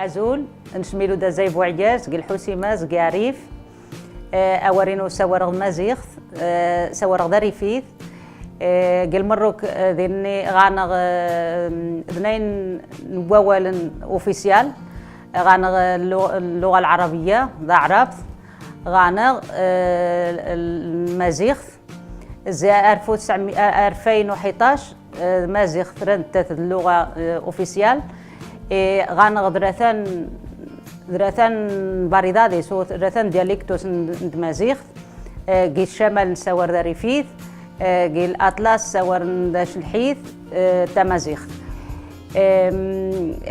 أزول نشميلو دا زي بوعياز قل حوسيماز قاريف أورينو سورغ مازيغ سورغ داريفيث قل مروك ذيني غانغ ذنين نواوال أوفيسيال غانغ اللغة العربية ذا عرب غانغ المازيغ زي 2011 مازيغ ثرنت اللغة أوفيسيال غانغ درثان باردادي سو درثان دياليكتوس مازيغ قيل الشمال نسور داريفيث قيل الأطلس سور نداش الحيث تمازيغ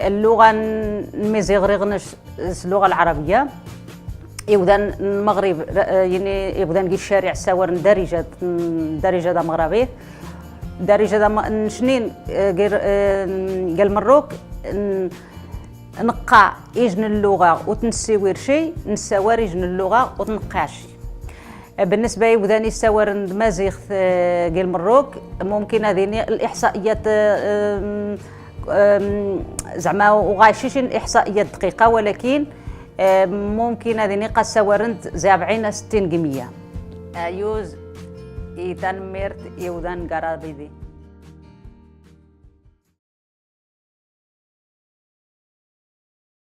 اللغة المزيغ رغنش اللغة العربية يبدأ المغرب يعني يبدأ نجي الشارع سور درجة دا مغربي درجة دا نشنين قال مروك نقع يجن اللغة وتنسيوير شيء نساور يجن اللغة وتنقعش بالنسبة يبدأ نساور مازيغ قال مروك ممكن هذه الإحصائيات زعما وغايشين إحصائيات دقيقة ولكن ممكن هذه نقا سورنت زابعين 60 جمية يوز إيتان ميرت يودان قرابيدي